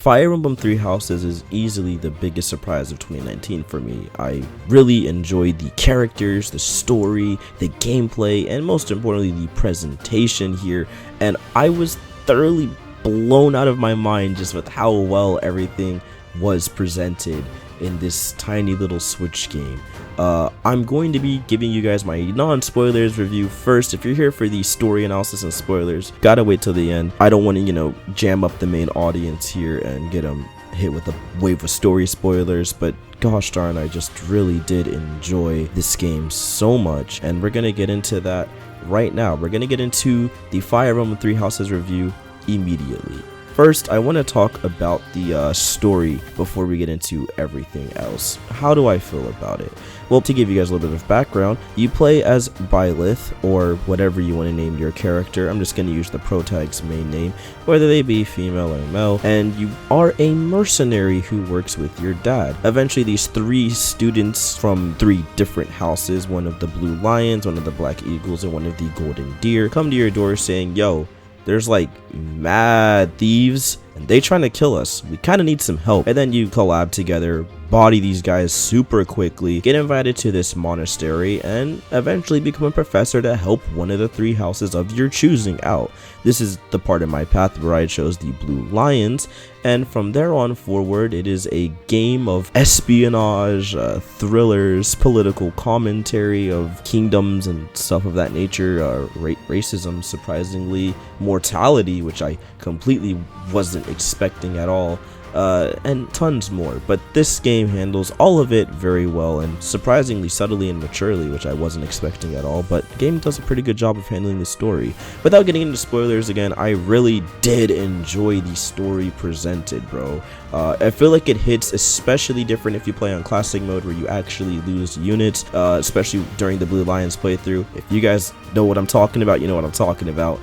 Fire Emblem Three Houses is easily the biggest surprise of 2019 for me. I really enjoyed the characters, the story, the gameplay, and most importantly the presentation here, and I was thoroughly blown out of my mind just with how well everything was presented in this tiny little Switch game. I'm going to be giving you guys my non-spoilers review first. If you're here for the story analysis and spoilers, gotta wait till the end. I don't want to, jam up the main audience here and get them hit with a wave of story spoilers, but gosh darn, I just really did enjoy this game so much, and we're gonna get into that right now. We're gonna get into the Fire Emblem Three Houses review immediately. First, I want to talk about the story before we get into everything else. How do I feel about it? Well, to give you guys a little bit of background, you play as Byleth, or whatever you want to name your character. I'm just going to use the protag's main name, whether they be female or male, and you are a mercenary who works with your dad. Eventually, these three students from three different houses, one of the Blue Lions, one of the Black Eagles, and one of the Golden Deer, come to your door saying, yo, there's like mad thieves and they trying to kill us. We kind of need some help. And then you collab together, body these guys super quickly, get invited to this monastery, and eventually become a professor to help one of the three houses of your choosing out. This is the part of my path where I chose the Blue Lions, and from there on forward, it is a game of espionage, thrillers, political commentary of kingdoms and stuff of that nature, racism, surprisingly, mortality, which I completely wasn't expecting at all, and tons more. But this game handles all of it very well, and surprisingly subtly and maturely, which I wasn't expecting at all. But the game does a pretty good job of handling the story. Without getting into spoilers again, I really did enjoy the story presented, bro. I feel like it hits especially different if you play on classic mode, where you actually lose units, especially during the Blue Lions playthrough. If you guys know what I'm talking about, you know what I'm talking about.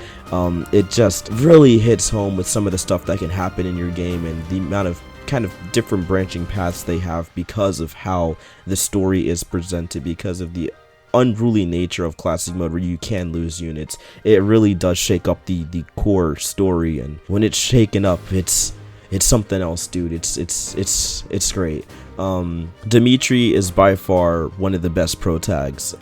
It just really hits home with some of the stuff that can happen in your game and the amount of kind of different branching paths they have because of how the story is presented, because of the unruly nature of classic mode where you can lose units. It really does shake up the core story, and when it's shaken up, it's something else, dude. It's great. Dimitri is by far one of the best protags,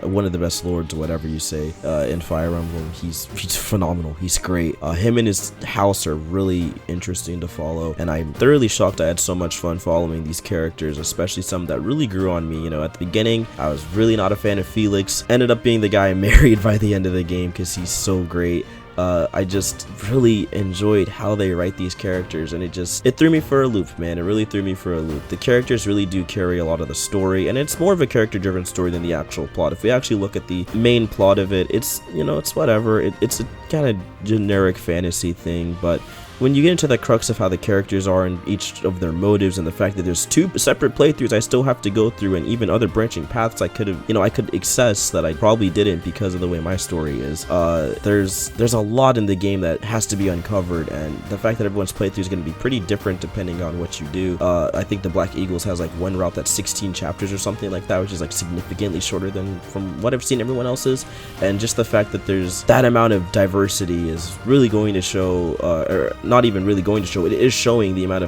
one of the best lords, whatever you say, in Fire Emblem. He's phenomenal. He's great. Him and his house are really interesting to follow, and I'm thoroughly shocked I had so much fun following these characters, especially some that really grew on me. At the beginning, I was really not a fan of Felix. Ended up being the guy I married by the end of the game because he's so great. I just really enjoyed how they write these characters, and it threw me for a loop, man. It really threw me for a loop. The characters really do carry a lot of the story, and it's more of a character-driven story than the actual plot. If we actually look at the main plot of it, it's whatever. It's a kind of generic fantasy thing, but when you get into the crux of how the characters are and each of their motives, and the fact that there's two separate playthroughs I still have to go through, and even other branching paths I could access that I probably didn't because of the way my story is, there's a lot in the game that has to be uncovered, and the fact that everyone's playthrough is going to be pretty different depending on what you do. I think the Black Eagles has like one route that's 16 chapters or something like that, which is like significantly shorter than from what I've seen everyone else's, and just the fact that there's that amount of diversity is really going to show, or not even really going to show, it is showing the amount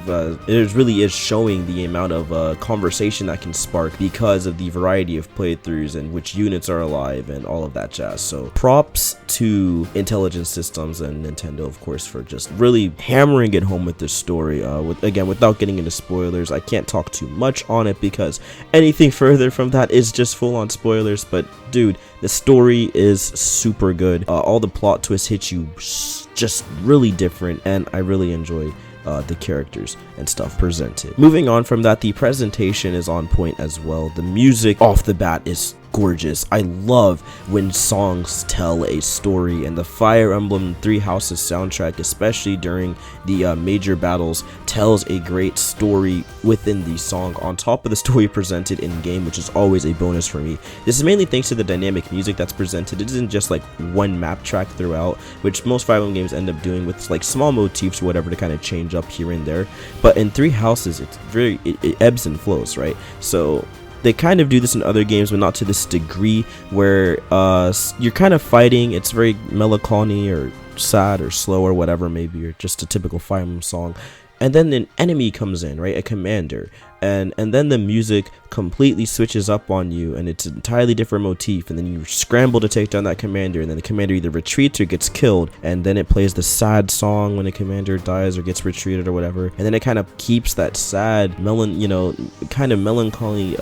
of conversation that can spark because of the variety of playthroughs and which units are alive and all of that jazz. So props to Intelligent Systems and Nintendo, of course, for just really hammering it home with this story. Without getting into spoilers, I can't talk too much on it because anything further from that is just full on spoilers. But dude, the story is super good. All the plot twists hit you just really different, and I really enjoy the characters and stuff presented. Moving on from that, the presentation is on point as well. The music off the bat is gorgeous. I love when songs tell a story, and the Fire Emblem Three Houses soundtrack, especially during the major battles, tells a great story within the song on top of the story presented in game, which is always a bonus for me. This is mainly thanks to the dynamic music that's presented. It isn't just like one map track throughout, which most Fire Emblem games end up doing with like small motifs or whatever to kind of change up here and there. But in Three Houses, it ebbs and flows, right? So they kind of do this in other games, but not to this degree, where you're kind of fighting. It's very melancholy or sad or slow or whatever, maybe, or just a typical Fire Emblem song. and then an enemy comes in, right, a commander, and then the music completely switches up on you, and it's an entirely different motif, and then you scramble to take down that commander, and then the commander either retreats or gets killed, and then it plays the sad song when a commander dies or gets retreated or whatever, and then it kind of keeps that sad kind of melancholy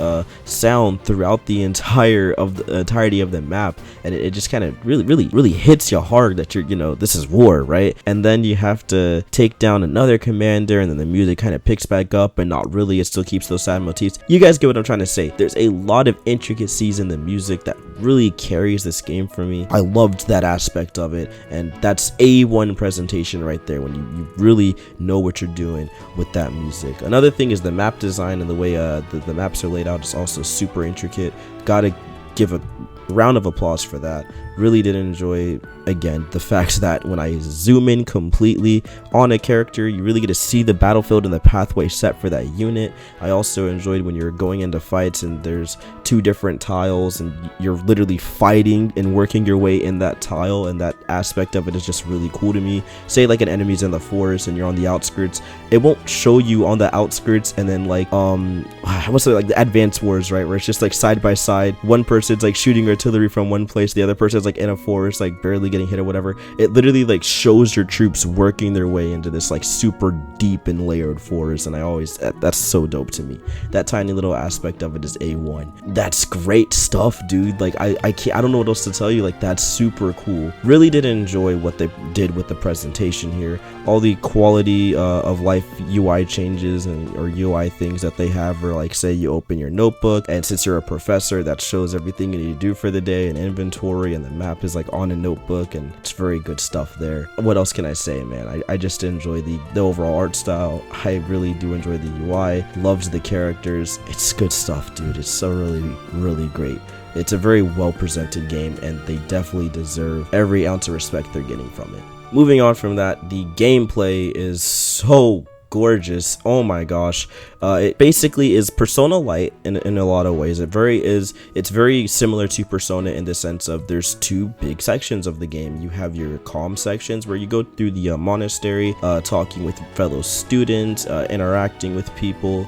sound throughout the entirety of the map, and it just kind of really hits you hard that you're, this is war, right? And then you have to take down another commander, and then the music kind of picks back up, but not really, it still keeps those sad motifs. You guys get what I'm trying to say. There's a lot of intricacies in the music that really carries this game for me. I loved that aspect of it, and that's A1 presentation right there, when you really know what you're doing with that music. Another thing is the map design, and the way the maps are laid out is also super intricate. Gotta give a round of applause for that. Really did enjoy, again, the fact that when I zoom in completely on a character, you really get to see the battlefield and the pathway set for that unit. I also enjoyed when you're going into fights and there's 2 different tiles and you're literally fighting and working your way in that tile, and that aspect of it is just really cool to me. Say like an enemy's in the forest and you're on the outskirts, it won't show you on the outskirts and then like what's it, like the Advance Wars, right, where it's just like side by side, one person's like shooting artillery from one place, the other person's like in a forest, like barely getting hit or whatever. It literally like shows your troops working their way into this like super deep and layered forest, and that's so dope to me. That tiny little aspect of it is A1. That's great stuff, dude. Like I don't know what else to tell you. Like, that's super cool. Really did enjoy what they did with the presentation here. All the quality of life UI changes or UI things that they have, or like say you open your notebook, and since you're a professor, that shows everything you need to do for the day, and inventory, and the map is like on a notebook, and it's very good stuff there. What else can I say, man? I just enjoy the overall art style. I really do enjoy the UI. Loved the characters. It's good stuff, dude. It's so really great. It's a very well presented game, and they definitely deserve every ounce of respect they're getting from it. Moving on from that, the gameplay is so gorgeous. Oh my gosh. It basically is Persona Light in a lot of ways. It's very similar to Persona in the sense of there's 2 big sections of the game. You have your calm sections where you go through the monastery, talking with fellow students, interacting with people,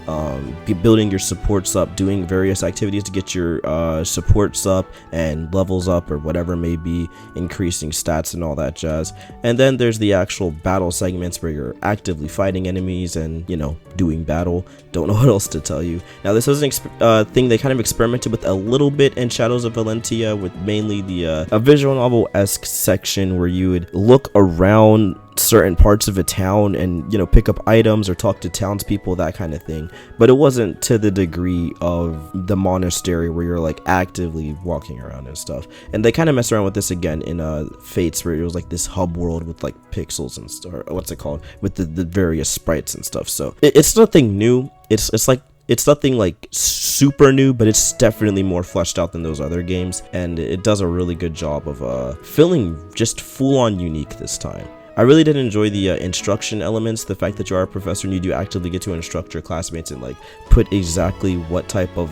building your supports up, doing various activities to get your supports up and levels up or whatever may be, increasing stats and all that jazz. And then there's the actual battle segments where you're actively fighting enemies and doing battle. Don't know what else to tell you. Now, this was a thing they kind of experimented with a little bit in Shadows of Valentia, with mainly the a visual novel-esque section where you would look around certain parts of a town and pick up items or talk to townspeople, that kind of thing. But it wasn't to the degree of the monastery where you're like actively walking around and stuff. And they kind of mess around with this again in Fates, where it was like this hub world with like pixels and stuff, or what's it called, with the various sprites and stuff. So it's nothing new. It's nothing like super new, but it's definitely more fleshed out than those other games, and it does a really good job of feeling just full-on unique this time. I really did enjoy the instruction elements, the fact that you are a professor and you do actively get to instruct your classmates and like put exactly what type of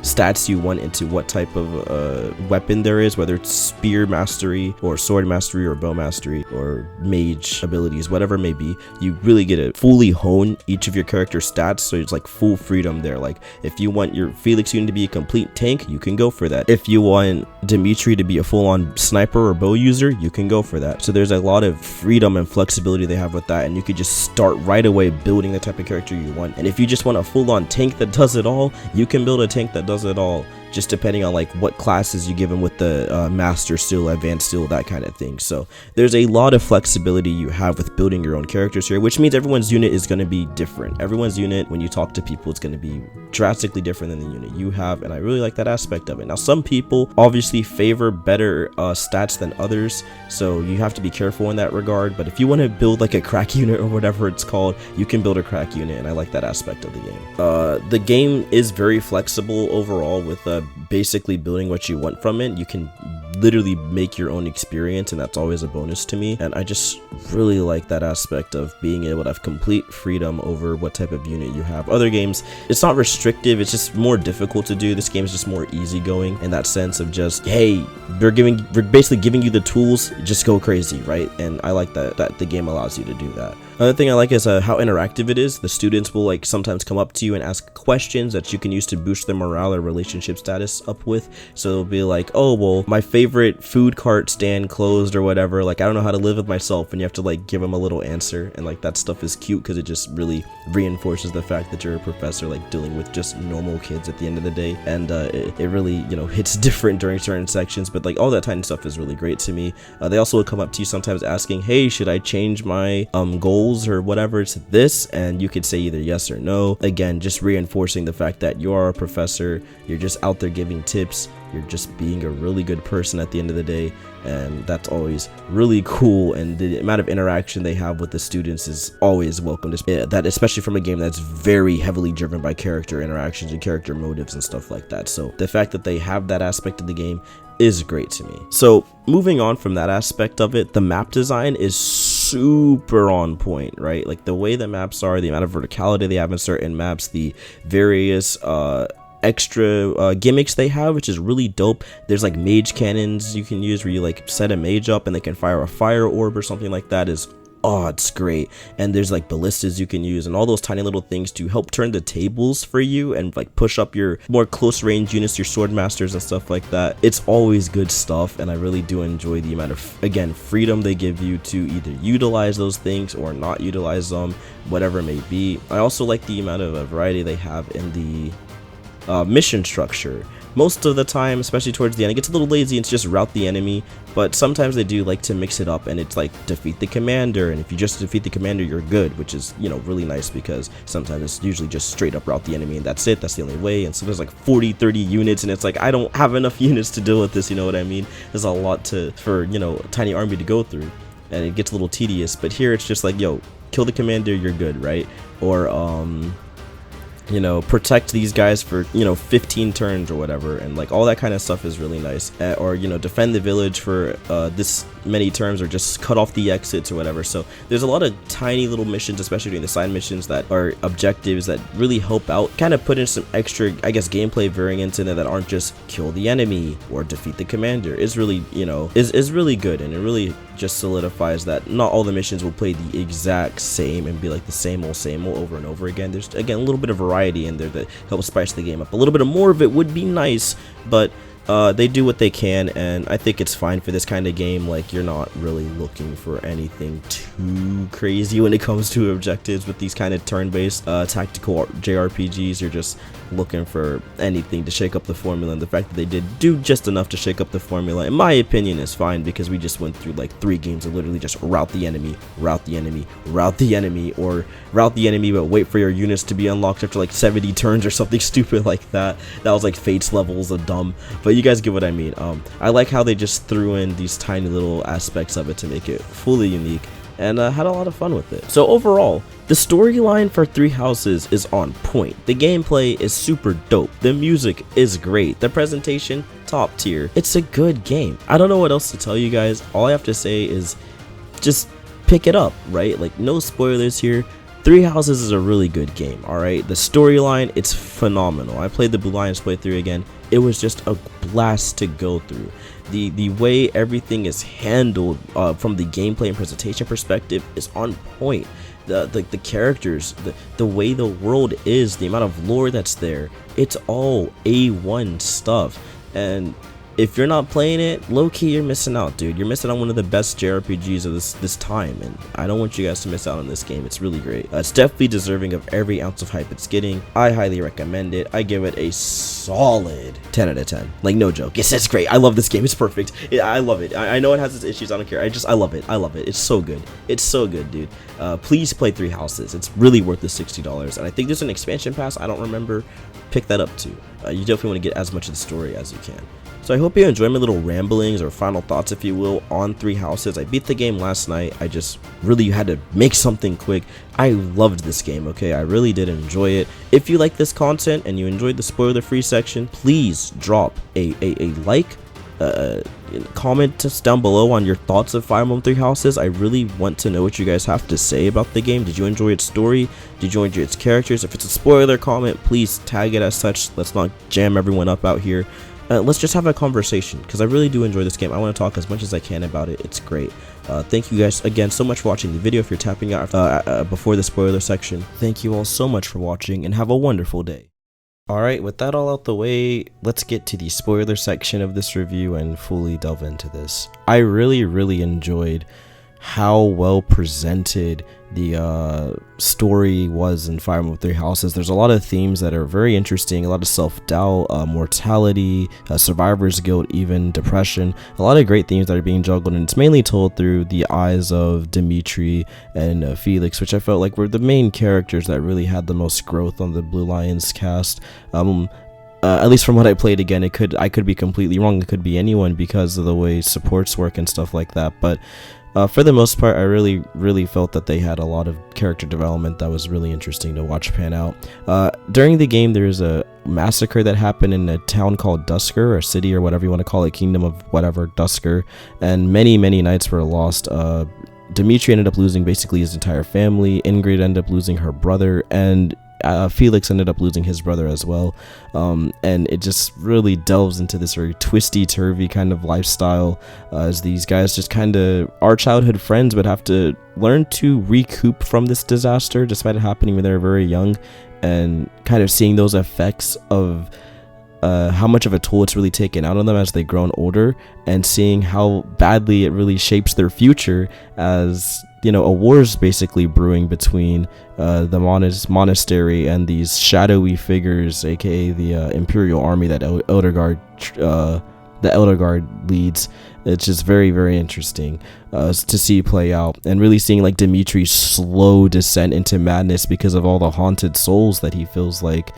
stats you want into what type of weapon there is, whether it's spear mastery or sword mastery or bow mastery or mage abilities, whatever it may be. You really get to fully hone each of your character stats, so it's like full freedom there. Like, if you want your Felix unit to be a complete tank, you can go for that. If you want Dimitri to be a full-on sniper or bow user, you can go for that. So there's a lot of freedom and flexibility they have with that, and you could just start right away building the type of character you want. And if you just want a full-on tank that does it all, you can build a tank that does it all, just depending on like what classes you give them with the master steel, advanced steel, that kind of thing. So there's a lot of flexibility you have with building your own characters here, which means everyone's unit is going to be different. Everyone's unit, when you talk to people, it's going to be drastically different than the unit you have, and I really like that aspect of it. Now, some people obviously favor better stats than others, so you have to be careful in that regard. But if you want to build like a crack unit or whatever it's called, you can build a crack unit, and I like that aspect of the game. The game is very flexible overall with basically building what you want from it. You can literally make your own experience, and that's always a bonus to me. And I just really like that aspect of being able to have complete freedom over what type of unit you have. Other games, it's not restrictive, it's just more difficult to do. This game is just more easygoing in that sense of just, hey, we're basically giving you the tools, just go crazy, right? And I like that the game allows you to do that. Another thing I like is how interactive it is. The students will like sometimes come up to you and ask questions that you can use to boost their morale or relationship status up with. So it'll be like, oh, well, my favorite food cart stand closed or whatever. Like, I don't know how to live with myself, and you have to like give them a little answer. And like that stuff is cute because it just really reinforces the fact that you're a professor, like dealing with just normal kids at the end of the day. And it really, you know, hits different during certain sections. But like all that tiny stuff is really great to me. They also will come up to you sometimes asking, hey, should I change my goals or whatever to this? And you could say either yes or no. Again, just reinforcing the fact that you are a professor, you're just out there giving tips, you're just being a really good person at the end of the day. And that's always really cool, and the amount of interaction they have with the students is always welcome. That especially from a game that's very heavily driven by character interactions and character motives and stuff like that. So the fact that they have that aspect of the game is great to me. So moving on from that aspect of it, the map design is super on point, right? Like the way the maps are, the amount of verticality they have in certain maps, the various extra gimmicks they have, which is really dope. There's like mage cannons you can use where you like set a mage up and they can fire a fire orb or something like that. It's great. And there's like ballistas you can use and all those tiny little things to help turn the tables for you and like push up your more close range units, your sword masters and stuff like that. It's always good stuff, and I really do enjoy the amount of, again, freedom they give you to either utilize those things or not utilize them, whatever it may be. I also like the amount of variety they have in the mission structure. Most of the time, especially towards the end, it gets a little lazy and it's just rout the enemy, but sometimes they do like to mix it up, and it's like defeat the commander, and if you just defeat the commander, you're good, which is, you know, really nice because sometimes it's usually just straight up rout the enemy and that's it, that's the only way. And so there's like 40-30 units, and it's like, I don't have enough units to deal with this, you know what I mean? There's a lot for, you know, a tiny army to go through, and it gets a little tedious. But here it's just like, yo, kill the commander, you're good, right? Or you know, protect these guys for, you know, 15 turns or whatever, and like all that kind of stuff is really nice. Or, you know, defend the village for this many turns, or just cut off the exits or whatever. So there's a lot of tiny little missions, especially during the side missions, that are objectives that really help out, kind of put in some extra, I guess, gameplay variants in there that aren't just kill the enemy or defeat the commander. Is really, you know, is really good, and it really just solidifies that not all the missions will play the exact same and be like the same old over and over again. There's, again, a little bit of variety in there that helps spice the game up. A little bit of more of it would be nice, but they do what they can, and I think it's fine for this kind of game. Like, you're not really looking for anything too crazy when it comes to objectives with these kind of turn-based tactical JRPGs. You're just looking for anything to shake up the formula, and the fact that they did do just enough to shake up the formula, in my opinion, is fine, because we just went through like 3 games of literally just rout the enemy, rout the enemy, rout the enemy, or rout the enemy but wait for your units to be unlocked after like 70 turns or something stupid like that. That was like Fates levels of dumb, but you guys get what I mean. I like how they just threw in these tiny little aspects of it to make it fully unique, and had a lot of fun with it. So overall, the storyline for Three Houses is on point. The gameplay is super dope. The music is great. The presentation, top tier. It's a good game. I don't know what else to tell you guys. All I have to say is just pick it up, right? Like, no spoilers here. Three Houses is a really good game, alright? The storyline, it's phenomenal. I played the Blue Lions playthrough again. It was just a blast to go through. The way everything is handled from the gameplay and presentation perspective is on point. The characters, the way the world is, the amount of lore that's there, it's all A1 stuff. And if you're not playing it, low-key, you're missing out, dude. You're missing on one of the best JRPGs of this time, and I don't want you guys to miss out on this game. It's really great. It's definitely deserving of every ounce of hype it's getting. I highly recommend it. I give it a solid 10 out of 10. Like, no joke. It's great. I love this game. It's perfect. I love it. I know it has its issues. I don't care. I love it. I love it. It's so good. It's so good, dude. Please play Three Houses. It's really worth the $60, and I think there's an expansion pass. I don't remember. Pick that up too. You definitely want to get as much of the story as you can. So I hope you enjoy my little ramblings, or final thoughts, if you will, on Three Houses. I beat the game last night. I just really had to make something quick. I loved this game, okay? I really did enjoy it. If you like this content and you enjoyed the spoiler-free section, please drop a like, comment us down below on your thoughts of Fire Emblem Three Houses. I really want to know what you guys have to say about the game. Did you enjoy its story? Did you enjoy its characters? If it's a spoiler comment, please tag it as such. Let's not jam everyone up out here. Let's just have a conversation, because I really do enjoy this game. I want to talk as much as I can about it. It's great. Thank you guys again so much for watching the video. If you're tapping out before the spoiler section, thank you all so much for watching, and have a wonderful day. Alright, with that all out the way, let's get to the spoiler section of this review and fully delve into this. I really enjoyed how well presented the story was in Fire Emblem Three Houses. There's a lot of themes that are very interesting, a lot of self-doubt, mortality, survivor's guilt, even depression, a lot of great themes that are being juggled, and it's mainly told through the eyes of Dimitri and Felix, which I felt like were the main characters that really had the most growth on the Blue Lions cast. At least from what I played, again, I could be completely wrong. It could be anyone because of the way supports work and stuff like that, but for the most part, I really felt that they had a lot of character development that was really interesting to watch pan out. During the game, there's a massacre that happened in a town called Dusker, or city, or whatever you want to call it, kingdom of whatever, Dusker, and many knights were lost. Dimitri ended up losing basically his entire family, Ingrid ended up losing her brother, and Felix ended up losing his brother as well, and it just really delves into this very twisty-turvy kind of lifestyle, as these guys just kind of are childhood friends but have to learn to recoup from this disaster despite it happening when they're very young, and kind of seeing those effects of how much of a toll it's really taken out on them as they've grown older, and seeing how badly it really shapes their future as, you know, a war's basically brewing between the monastery and these shadowy figures, aka the Imperial Army that the Elder Guard leads. It's just very interesting to see play out, and really seeing like Dimitri's slow descent into madness because of all the haunted souls that he feels like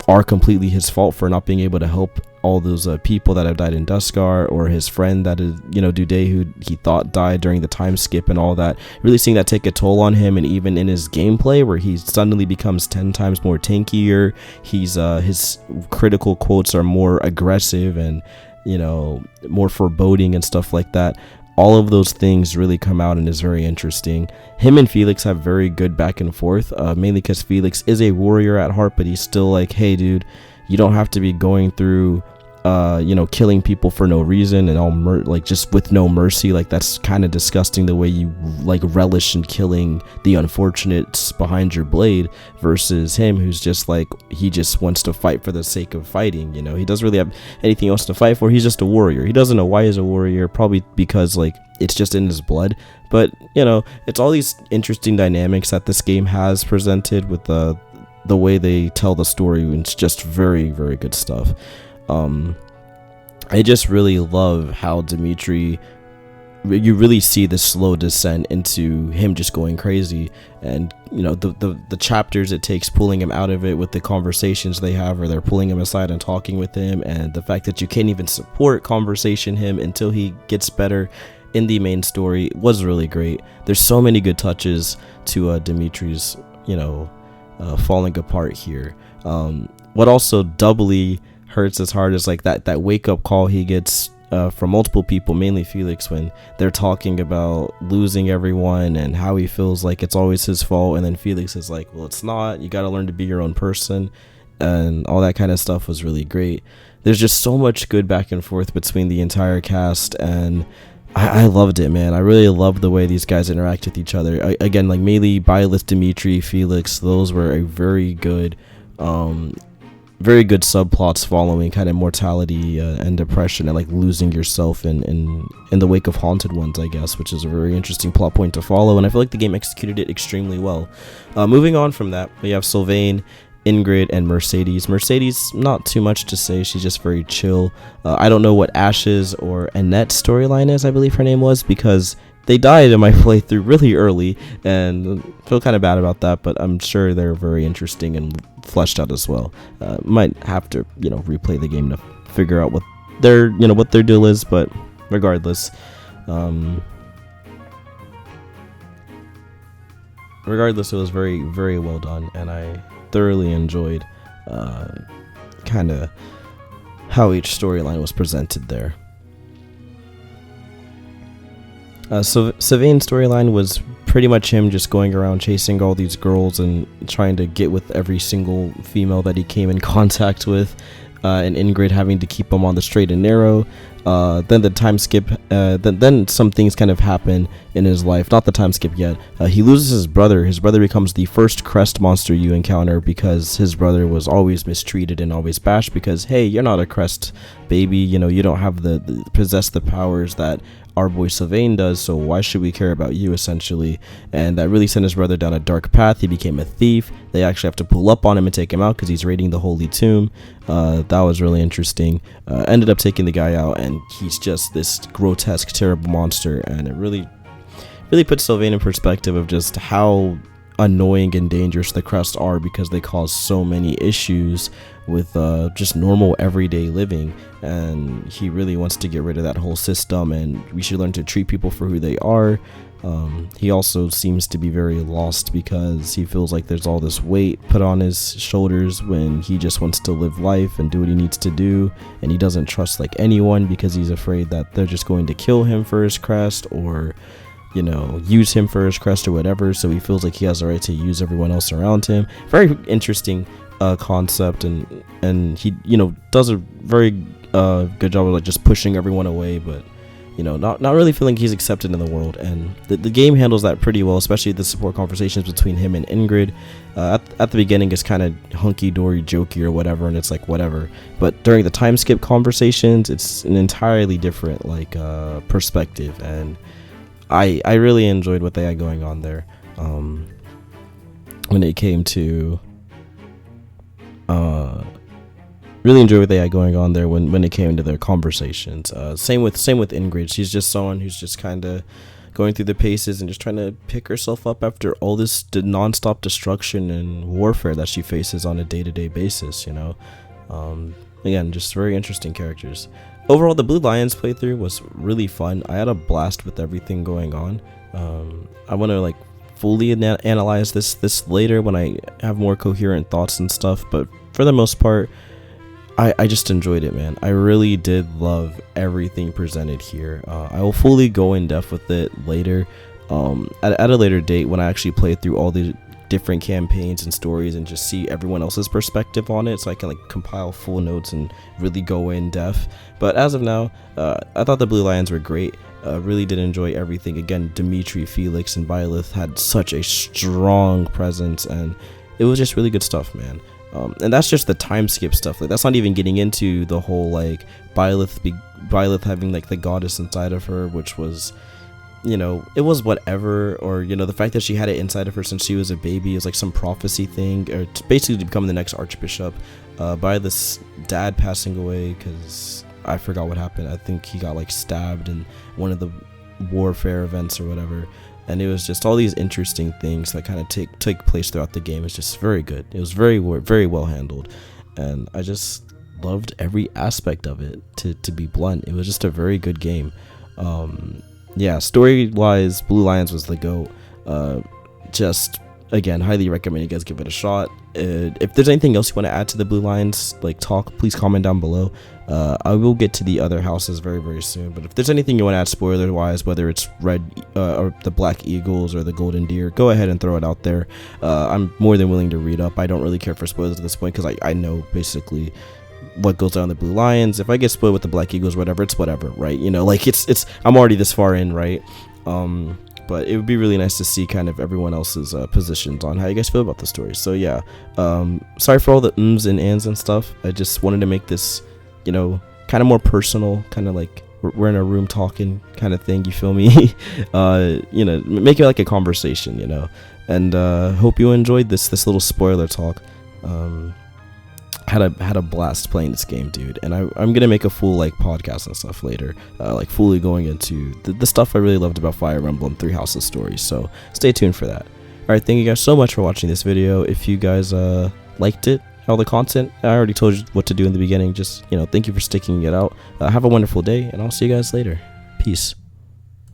are completely his fault for not being able to help all those people that have died in Duskar, or his friend that is, you know, Duday, who he thought died during the time skip and all that. Really seeing that take a toll on him, and even in his gameplay where he suddenly becomes 10 times more tankier. He's his critical quotes are more aggressive and, you know, more foreboding and stuff like that. All of those things really come out and is very interesting. Him and Felix have very good back and forth, mainly because Felix is a warrior at heart, but he's still like, hey dude, you don't have to be going through you know, killing people for no reason and all like just with no mercy. Like, that's kind of disgusting, the way you like relish in killing the unfortunates behind your blade, versus him who's just like, he just wants to fight for the sake of fighting. You know, he doesn't really have anything else to fight for. He's just a warrior. He doesn't know why he's a warrior, probably because like it's just in his blood. But you know, it's all these interesting dynamics that this game has presented with the way they tell the story. It's just very good stuff. I just really love how Dimitri, you really see the slow descent into him just going crazy, and you know, the chapters it takes pulling him out of it with the conversations they have, or they're pulling him aside and talking with him, and the fact that you can't even support conversation him until he gets better in the main story was really great. There's so many good touches to Dimitri's, you know, falling apart here. What also doubly hurts his heart is like that wake up call he gets from multiple people, mainly Felix, when they're talking about losing everyone and how he feels like it's always his fault, and then Felix is like, well, it's not, you got to learn to be your own person, and all that kind of stuff was really great. There's just so much good back and forth between the entire cast, and I loved it, man. I really loved the way these guys interact with each other. Again, like mainly Byleth, Dimitri, Felix, those were a very good subplots following kind of mortality and depression, and like losing yourself in the wake of haunted ones, I guess, which is a very interesting plot point to follow, and I feel like the game executed it extremely well. Moving on from that, we have Sylvain, Ingrid, and Mercedes. Mercedes, not too much to say, she's just very chill. I don't know what Ash's or Annette's storyline is, I believe her name was, because they died in my playthrough really early, and I feel kind of bad about that, but I'm sure they're very interesting and fleshed out as well. Might have to, you know, replay the game to figure out what their deal is, but regardless, it was very well done, and I thoroughly enjoyed kind of how each storyline was presented there. So Sylvain's storyline was pretty much him just going around chasing all these girls and trying to get with every single female that he came in contact with, and Ingrid having to keep him on the straight and narrow. Then the time skip, then some things kind of happen in his life. Not the time skip yet. He loses his brother. His brother becomes the first crest monster you encounter because his brother was always mistreated and always bashed because, hey, you're not a crest baby, you know, you don't have possess the powers that our boy Sylvain does, so why should we care about you, essentially? And that really sent his brother down a dark path. He became a thief. They actually have to pull up on him and take him out because he's raiding the holy tomb. That was really interesting. Ended up taking the guy out, and he's just this grotesque, terrible monster, and it really puts Sylvain in perspective of just how annoying and dangerous the crests are because they cause so many issues with just normal everyday living, and he really wants to get rid of that whole system, and we should learn to treat people for who they are. He also seems to be very lost because he feels like there's all this weight put on his shoulders when he just wants to live life and do what he needs to do, and he doesn't trust like anyone because he's afraid that they're just going to kill him for his crest or, you know, use him for his crest or whatever. So he feels like he has the right to use everyone else around him. Very interesting concept, and he, you know, does a very good job of like just pushing everyone away, but, you know, not really feeling he's accepted in the world. And the game handles that pretty well, especially the support conversations between him and Ingrid. At the beginning it's kind of hunky-dory, jokey or whatever, and it's like whatever, but during the time skip conversations it's an entirely different like perspective, and I really enjoyed what they had going on there when it came to really enjoyed what they had going on there when it came to their conversations. Same with Ingrid. She's just someone who's just kind of going through the paces and just trying to pick herself up after all this non-stop destruction and warfare that she faces on a day-to-day basis, you know. Again, just very interesting characters. Overall, the Blue Lions playthrough was really fun. I had a blast with everything going on. I want to like fully analyze this later when I have more coherent thoughts and stuff, but for the most part, I just enjoyed it, man. I really did love everything presented here. I will fully go in depth with it later, at a later date when I actually play through all the different campaigns and stories and just see everyone else's perspective on it, so I can like compile full notes and really go in depth. But as of now, I thought the Blue Lions were great. Really did enjoy everything. Again, Dimitri, Felix, and Byleth had such a strong presence, and it was just really good stuff, man. And that's just the time skip stuff. Like, that's not even getting into the whole like Byleth having like the goddess inside of her, which was, you know, it was whatever, or, you know, the fact that she had it inside of her since she was a baby is like some prophecy thing, or basically to become the next archbishop. Byleth's dad passing away because I forgot what happened. I think he got like stabbed in one of the warfare events or whatever. And it was just all these interesting things that kind of take place throughout the game. It's just very good. It was very well handled, and I just loved every aspect of it. To be blunt, it was just a very good game. Yeah, story wise, Blue Lions was the GOAT. Just again, highly recommend you guys give it a shot. If there's anything else you want to add to the Blue Lions like talk, please comment down below. I will get to the other houses very soon, but if there's anything you want to add spoiler wise, whether it's red or the Black Eagles or the Golden Deer, go ahead and throw it out there. I'm more than willing to read up. I don't really care for spoilers at this point because I know basically what goes on in the Blue Lions. If I get spoiled with the Black Eagles, whatever, it's whatever, right? You know, like it's I'm already this far in, right? But it would be really nice to see kind of everyone else's positions on how you guys feel about the story. So yeah, sorry for all the ums and ands and stuff. I just wanted to make this, you know, kind of more personal, kind of like we're in a room talking kind of thing, you feel me? You know, make it like a conversation, you know. And hope you enjoyed this little spoiler talk. Had a blast playing this game, dude, and I'm gonna make a full like podcast and stuff later, like fully going into the stuff I really loved about Fire Emblem Three Houses stories. So stay tuned for that. All right, thank you guys so much for watching this video. If you guys liked it, all the content, I already told you what to do in the beginning. Just, you know, thank you for sticking it out. Have a wonderful day, and I'll see you guys later. Peace.